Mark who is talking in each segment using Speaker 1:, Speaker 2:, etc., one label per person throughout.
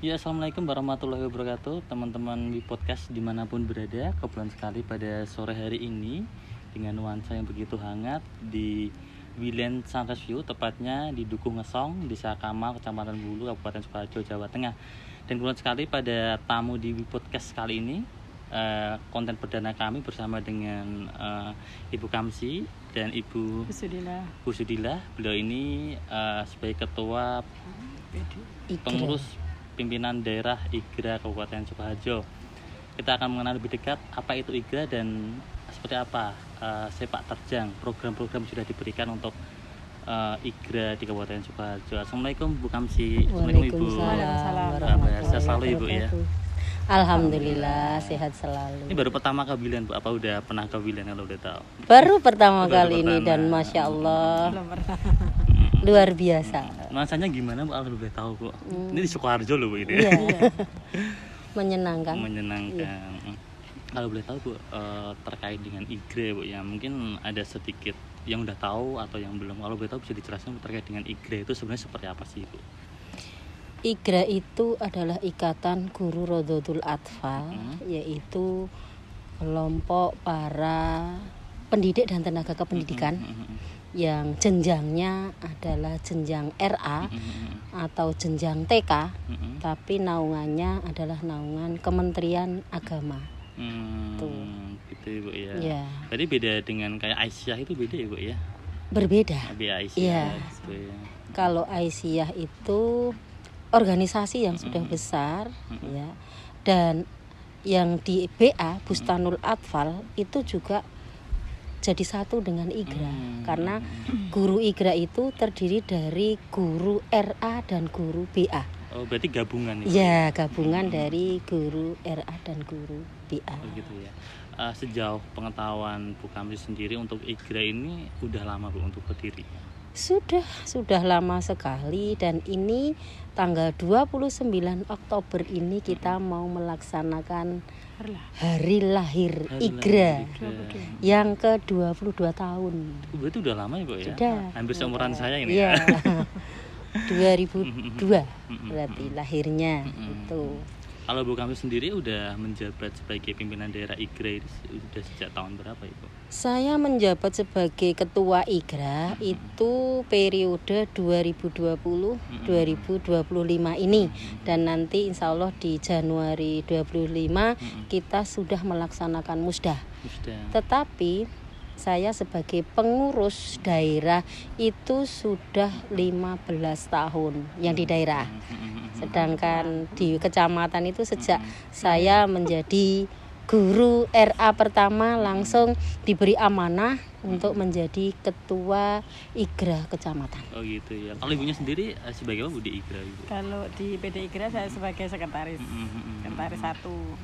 Speaker 1: Ya, assalamualaikum warahmatullahi wabarakatuh, teman-teman di podcast dimanapun berada. Kebetulan sekali pada sore hari ini dengan nuansa yang begitu hangat di Wilen Sunrise View, tepatnya di Dukuh Ngesong, Desa Kamal, Kecamatan Bulu, Kabupaten Sukoharjo, Jawa Tengah. Dan kebetulan sekali pada tamu di podcast kali ini, konten perdana kami bersama dengan Ibu Kamsi dan Ibu Husudillah. Beliau ini sebagai ketua pengurus pimpinan daerah IGRA Kabupaten Sukoharjo. Kita akan mengenal lebih dekat apa itu IGRA dan seperti apa sepak terjang program-program sudah diberikan untuk IGRA di Kabupaten Sukoharjo. Assalamualaikum Bu Kamsi.
Speaker 2: Assalamualaikum Ibu.
Speaker 1: Sehat selalu Ibu ya.
Speaker 2: Alhamdulillah sehat selalu.
Speaker 1: Ini baru pertama ke Wilen Bu, apa udah pernah ke Wilen kalau udah tahu?
Speaker 2: Baru pertama kali ini dan Masya Allah luar biasa.
Speaker 1: Nuansanya gimana Bu? Kalau boleh tahu Bu. Ini di Sukoharjo loh Bu ini.
Speaker 2: Iya. Menyenangkan.
Speaker 1: Iya. Kalau boleh tahu Bu, terkait dengan IGRA Bu ya, mungkin ada sedikit yang udah tahu atau yang belum. Kalau boleh tahu bisa dijelaskan terkait dengan IGRA itu sebenarnya seperti apa sih Bu?
Speaker 2: IGRA itu adalah Ikatan Guru Rodotul Atfal, yaitu kelompok para pendidik dan tenaga kependidikan yang jenjangnya adalah jenjang RA atau jenjang TK, tapi naungannya adalah naungan Kementerian Agama.
Speaker 1: Gitu Ibu ya.
Speaker 2: Ya.
Speaker 1: Tadi beda dengan kayak Aisyah itu beda ya Bu ya?
Speaker 2: Berbeda.
Speaker 1: Aisyah.
Speaker 2: Ya.
Speaker 1: Gitu ya.
Speaker 2: Kalau Aisyah itu organisasi yang sudah besar, ya, dan yang di BA Bustanul Atfal itu juga jadi satu dengan IGRA, karena guru IGRA itu terdiri dari guru RA dan guru BA.
Speaker 1: Oh, berarti gabungan
Speaker 2: ya? Ya, gabungan dari guru RA dan guru BA.
Speaker 1: Oh, gitu ya. Sejauh pengetahuan Bu Kamsi sendiri untuk IGRA ini udah lama Bu untuk berdiri?
Speaker 2: Sudah lama sekali, dan ini tanggal 29 Oktober ini kita mau melaksanakan hari lahir IGRA yang ke-22 tahun.
Speaker 1: Berarti udah lama ya Bu ya?
Speaker 2: Sudah.
Speaker 1: Hampir seumuran saya ini
Speaker 2: ya.
Speaker 1: Ya.
Speaker 2: 2002 berarti lahirnya itu.
Speaker 1: Kalau Bu Kamsi sendiri udah menjabat sebagai pimpinan daerah IGRA udah sejak tahun berapa Ibu?
Speaker 2: Saya menjabat sebagai ketua IGRA itu periode 2020-2025 ini, dan nanti insya Allah di Januari 2025 kita sudah melaksanakan musda. Tetapi saya sebagai pengurus daerah itu sudah 15 tahun yang di daerah. Sedangkan di kecamatan itu sejak saya menjadi guru RA pertama langsung diberi amanah untuk menjadi ketua IGRA kecamatan.
Speaker 1: Oh gitu ya. Kalau ibunya sendiri sebagai apa Bu di IGRA Ibu?
Speaker 3: Kalau di PD IGRA saya sebagai sekretaris. Sekretaris 1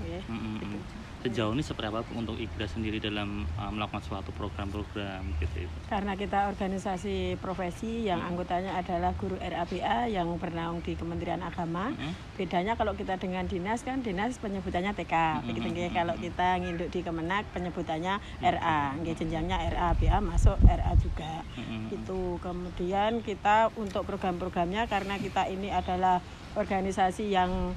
Speaker 3: ya. Gitu.
Speaker 1: Sejauh ini seperti apa untuk IGRA sendiri dalam melakukan suatu program-program gitu Ibu?
Speaker 3: Karena kita organisasi profesi yang anggotanya adalah guru RABA yang bernaung di Kementerian Agama. Bedanya kalau kita dengan dinas kan dinas penyebutannya TK. Begitu kalau kita nginduk di Kemenak penyebutannya RA. Jenjangnya RABA masuk RA juga. Itu kemudian kita untuk program-programnya karena kita ini adalah organisasi yang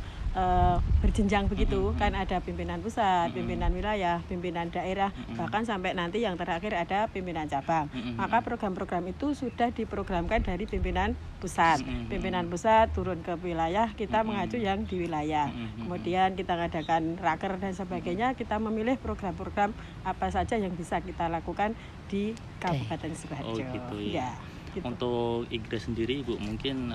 Speaker 3: berjenjang begitu, kan ada pimpinan pusat, pimpinan wilayah, pimpinan daerah, bahkan sampai nanti yang terakhir ada pimpinan cabang. Maka program-program itu sudah diprogramkan dari pimpinan pusat. Pimpinan pusat turun ke wilayah, kita mengacu yang di wilayah. Kemudian kita ngadakan raker dan sebagainya, kita memilih program-program apa saja yang bisa kita lakukan di Kabupaten Sukoharjo.
Speaker 1: Oh gitu ya. Gitu. Untuk IGRA sendiri Ibu mungkin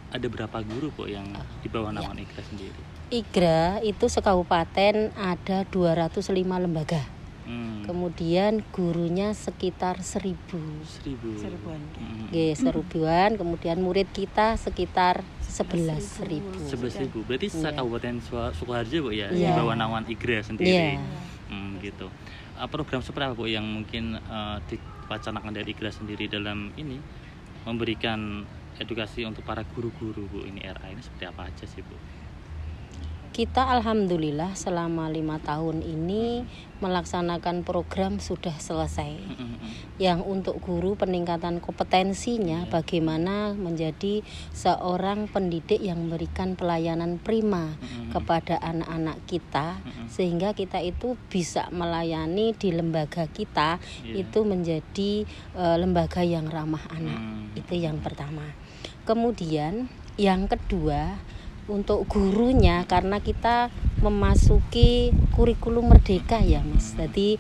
Speaker 1: ada berapa guru Bu yang di bawah naungan IGRA sendiri?
Speaker 2: IGRA itu sekabupaten ada 205 lembaga. Kemudian gurunya sekitar 1000-an. Seribuan. Kemudian murid kita sekitar 11.000.
Speaker 1: 11.000. Berarti Kabupaten Sukoharjo Bu ya, di bawah naungan IGRA sendiri. Gitu. Program seperti apa Bu yang mungkin diwacanakan dari IGRA sendiri dalam ini memberikan edukasi untuk para guru-guru Bu ini RA ini seperti apa aja sih Bu?
Speaker 2: Kita alhamdulillah selama 5 tahun ini melaksanakan program sudah selesai. Yang untuk guru peningkatan kompetensinya bagaimana menjadi seorang pendidik yang memberikan pelayanan prima kepada anak-anak kita, sehingga kita itu bisa melayani di lembaga kita itu menjadi lembaga yang ramah anak. Itu yang pertama. Kemudian yang kedua, untuk gurunya karena kita memasuki kurikulum merdeka ya Mas. Jadi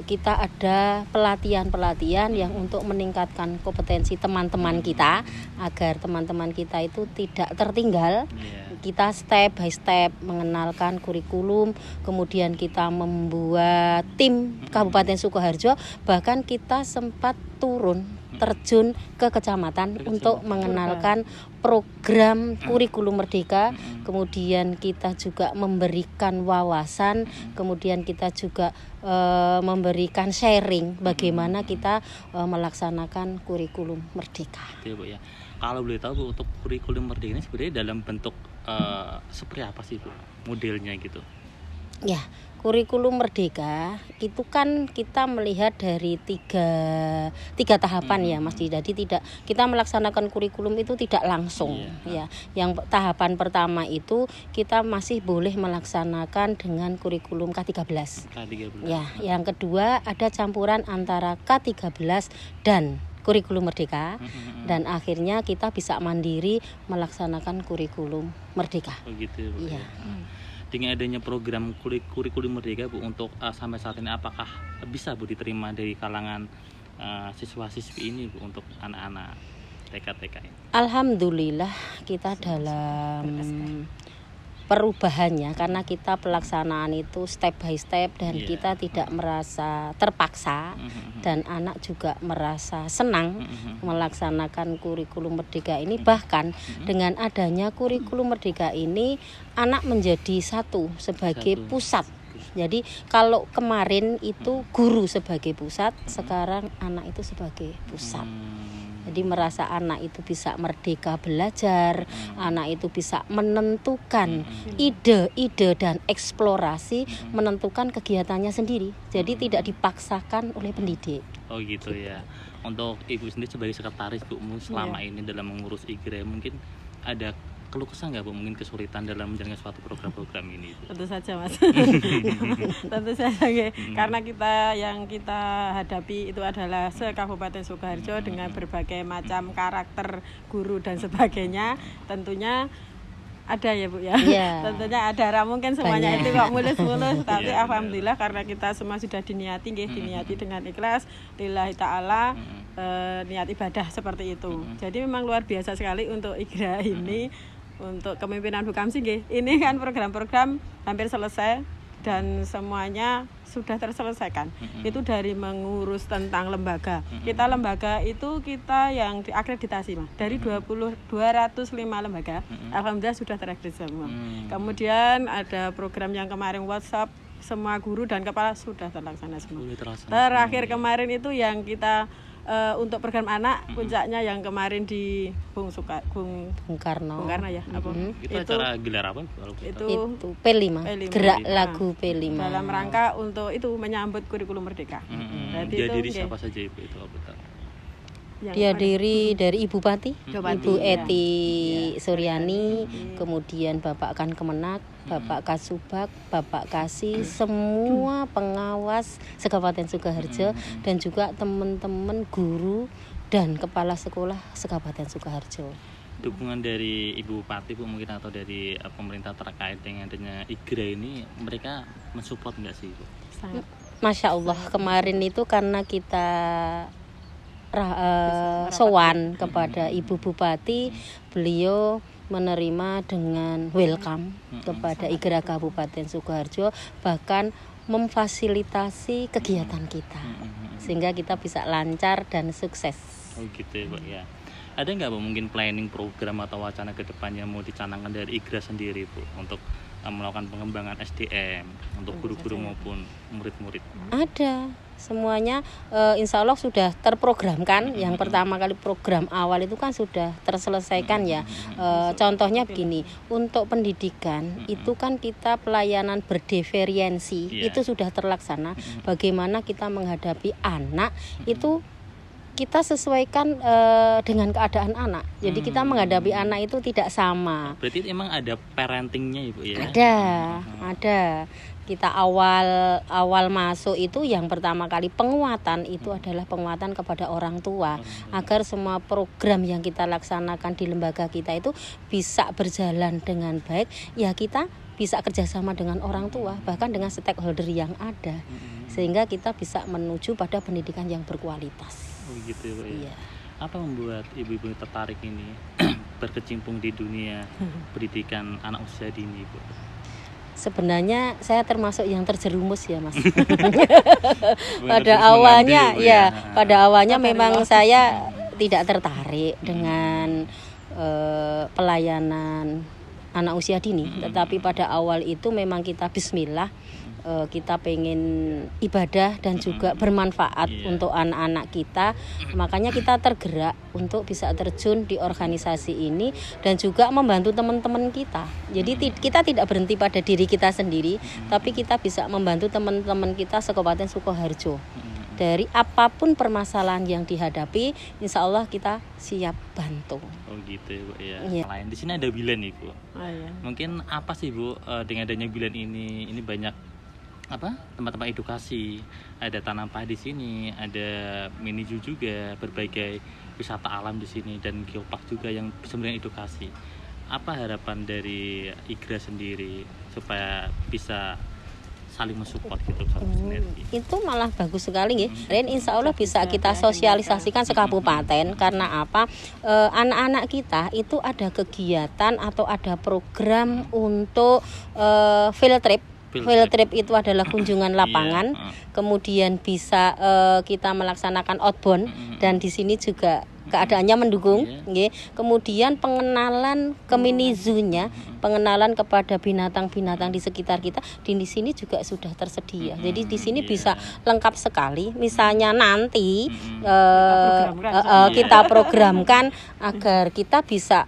Speaker 2: kita ada pelatihan-pelatihan yang untuk meningkatkan kompetensi teman-teman kita agar teman-teman kita itu tidak tertinggal. Kita step by step mengenalkan kurikulum, kemudian kita membuat tim Kabupaten Sukoharjo, bahkan kita sempat turun terjun ke kecamatan untuk mengenalkan program kurikulum merdeka. Kemudian kita juga memberikan wawasan, kemudian kita juga memberikan sharing bagaimana kita melaksanakan kurikulum merdeka.
Speaker 1: Iya Bu ya. Kalau boleh tahu Bu, untuk kurikulum merdeka ini sebenarnya dalam bentuk seperti apa sih Bu modelnya gitu?
Speaker 2: Ya, kurikulum merdeka itu kan kita melihat dari tiga tahapan ya Mas. Jadi tidak, kita melaksanakan kurikulum itu tidak langsung ya. Yang tahapan pertama itu kita masih boleh melaksanakan dengan kurikulum K13. Ya, yang kedua ada campuran antara K13 dan kurikulum merdeka, dan akhirnya kita bisa mandiri melaksanakan kurikulum merdeka.
Speaker 1: Oh gitu Bu.
Speaker 2: Iya.
Speaker 1: Dengan adanya program kurikulum merdeka Bu, untuk sampai saat ini apakah bisa Bu diterima dari kalangan siswa-siswi ini Bu untuk anak-anak TK ini?
Speaker 2: Alhamdulillah kita dalam perubahannya karena kita pelaksanaan itu step by step dan kita tidak merasa terpaksa dan anak juga merasa senang melaksanakan kurikulum merdeka ini. Bahkan dengan adanya kurikulum merdeka ini anak menjadi satu sebagai pusat. Jadi kalau kemarin itu guru sebagai pusat, sekarang anak itu sebagai pusat. Jadi merasa anak itu bisa merdeka belajar, anak itu bisa menentukan ide-ide dan eksplorasi, menentukan kegiatannya sendiri. Jadi tidak dipaksakan oleh pendidik.
Speaker 1: Oh gitu ya. Untuk Ibu sendiri sebagai sekretaris Bu, selama ini dalam mengurus IGRA, mungkin ada keluh kesah nggak Bu, mungkin kesulitan dalam menjalankan suatu program-program ini?
Speaker 3: Tentu saja Mas. Tentu saja karena yang kita hadapi itu adalah se-Kabupaten Sukoharjo dengan berbagai macam karakter guru dan sebagainya. Tentunya ada ya Bu ya. Tentunya ada, mungkin semuanya itu kok mulus-mulus, tapi alhamdulillah karena kita semua sudah diniati dengan ikhlas lillahi ta'ala, niat ibadah seperti itu. Jadi memang luar biasa sekali untuk IGRA ini. Untuk kepemimpinan Bu Kamsi ini kan program-program hampir selesai dan semuanya sudah terselesaikan. Itu dari mengurus tentang lembaga. Kita lembaga itu kita yang diakreditasi Mas. Dari 205 lembaga, alhamdulillah sudah terakreditasi semua. Kemudian ada program yang kemarin WhatsApp, semua guru dan kepala sudah terlaksana semua. Terakhir kemarin itu yang kita untuk program anak, puncaknya yang kemarin di Bung Karno ya.
Speaker 1: Itu acara gelar apa?
Speaker 2: Itu P5, gerak lagu P5.
Speaker 3: Dalam rangka untuk itu menyambut kurikulum merdeka.
Speaker 1: Dihadiri siapa saja Ibu itu?
Speaker 2: Dihadiri dari Ibu Bupati, Ibu Eti Suryani, kemudian Bapak Kan Kemenak, Bapak Kasubag, Bapak Kasih, semua pengawas se-Kabupaten Sukoharjo, dan juga teman-teman guru dan kepala sekolah se-Kabupaten Sukoharjo.
Speaker 1: Dukungan dari Ibu Bupati Bu mungkin atau dari pemerintah terkait dengan adanya IGRA ini, mereka mensupport nggak sih Bu?
Speaker 2: Masya Allah, kemarin itu karena kita sowan kepada Ibu Bupati, beliau menerima dengan welcome kepada IGRA Kabupaten Sukoharjo, bahkan memfasilitasi kegiatan kita sehingga kita bisa lancar dan sukses.
Speaker 1: Oh gitu ya Bu ya. Ada nggak Bu mungkin planning program atau wacana ke depannya mau dicanangkan dari IGRA sendiri Bu untuk melakukan pengembangan SDM untuk guru-guru maupun murid-murid?
Speaker 2: Ada, semuanya insya Allah sudah terprogramkan. Yang pertama kali program awal itu kan sudah terselesaikan ya. Contohnya begini, untuk pendidikan itu kan kita pelayanan berdiferensi itu sudah terlaksana. Bagaimana kita menghadapi anak itu kita sesuaikan dengan keadaan anak. Jadi kita menghadapi anak itu tidak sama.
Speaker 1: Berarti emang ada parentingnya Ibu ya?
Speaker 2: Ada. Kita awal masuk itu yang pertama kali penguatan itu adalah penguatan kepada orang tua agar semua program yang kita laksanakan di lembaga kita itu bisa berjalan dengan baik. Ya kita bisa kerjasama dengan orang tua bahkan dengan stakeholder yang ada sehingga kita bisa menuju pada pendidikan yang berkualitas.
Speaker 1: Oh gitu ya, Pak.
Speaker 2: Iya.
Speaker 1: Apa membuat ibu-ibu tertarik ini berkecimpung di dunia pendidikan anak usia dini, Bu?
Speaker 2: Sebenarnya saya termasuk yang terjerumus ya, Mas. Pada awalnya memang saya tidak tertarik dengan pelayanan anak usia dini, tetapi pada awal itu memang kita bismillah, kita pengen ibadah dan juga bermanfaat untuk anak-anak kita. Makanya kita tergerak untuk bisa terjun di organisasi ini dan juga membantu teman-teman kita. Jadi kita tidak berhenti pada diri kita sendiri, tapi kita bisa membantu teman-teman kita se-Kabupaten Sukoharjo. Dari apapun permasalahan yang dihadapi, insya Allah kita siap bantu.
Speaker 1: Oh gitu ya, Bu ya.
Speaker 2: Iya.
Speaker 1: Selain di sini ada bilen nih, Bu.
Speaker 3: Oh, iya.
Speaker 1: Mungkin apa sih, Bu, dengan adanya bilen ini banyak tempat-tempat edukasi, ada tanam padi di sini, ada mini zoo juga, berbagai wisata alam di sini dan geopark juga yang sebenarnya edukasi. Apa harapan dari IGRA sendiri supaya bisa saling mensupport gitu, satu sinergi?
Speaker 2: Itu malah bagus sekali ya. Dan insya Allah bisa kita sosialisasikan sekabupaten. Karena apa? Anak-anak kita itu ada kegiatan atau ada program untuk field trip. Field trip itu adalah kunjungan lapangan, kemudian bisa kita melaksanakan outbound dan di sini juga keadaannya mendukung. Kemudian pengenalan ke mini zoo-nya, pengenalan kepada binatang-binatang di sekitar kita di sini juga sudah tersedia. Jadi di sini bisa lengkap sekali. Misalnya nanti kita programkan agar kita bisa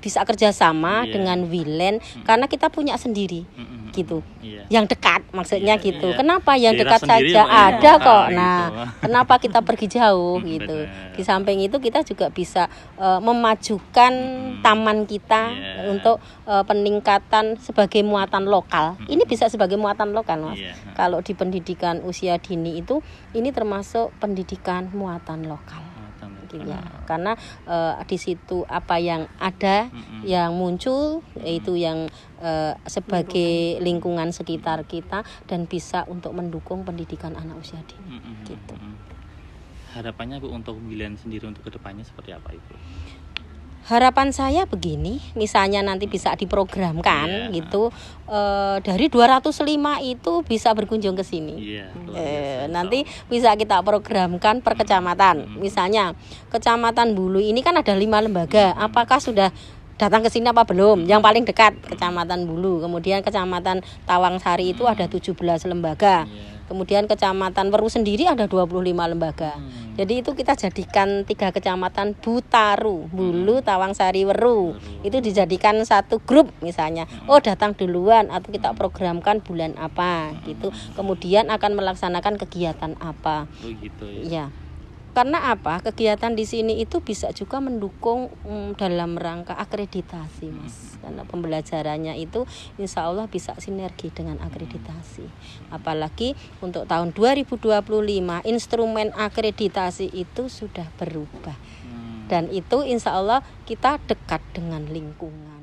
Speaker 2: kerjasama dengan Wilen karena kita punya sendiri. Gitu, yang dekat maksudnya gitu. Kenapa yang dekat saja ada kok. Nah, kenapa kita pergi jauh gitu. Di samping itu kita juga bisa memajukan taman kita untuk peningkatan sebagai muatan lokal. Ini bisa sebagai muatan lokal, Mas. Kalau di pendidikan usia dini itu ini termasuk pendidikan muatan lokal. Ya, karena di situ apa yang ada yang muncul itu yang sebagai lingkungan sekitar kita dan bisa untuk mendukung pendidikan anak usia dini. Gitu.
Speaker 1: Harapannya Bu untuk Wilen sendiri untuk kedepannya seperti apa Ibu?
Speaker 2: Harapan saya begini, misalnya nanti bisa diprogramkan gitu, dari 205 itu bisa berkunjung ke sini. Nanti bisa kita programkan per kecamatan. Misalnya Kecamatan Bulu ini kan ada 5 lembaga. Apakah sudah datang ke sini apa belum? Yang paling dekat Kecamatan Bulu. Kemudian Kecamatan Tawangsari itu ada 17 lembaga. Kemudian Kecamatan Weru sendiri ada 25 lembaga. Jadi itu kita jadikan 3 kecamatan Butaru, Bulu, Tawangsari, Weru. Itu dijadikan satu grup misalnya. Oh, datang duluan atau kita programkan bulan apa gitu. Kemudian akan melaksanakan kegiatan apa.
Speaker 1: Oh gitu ya.
Speaker 2: Ya. Karena apa? Kegiatan di sini itu bisa juga mendukung dalam rangka akreditasi, Mas. Karena pembelajarannya itu insya Allah bisa sinergi dengan akreditasi. Apalagi untuk tahun 2025 instrumen akreditasi itu sudah berubah. Dan itu insya Allah kita dekat dengan lingkungan.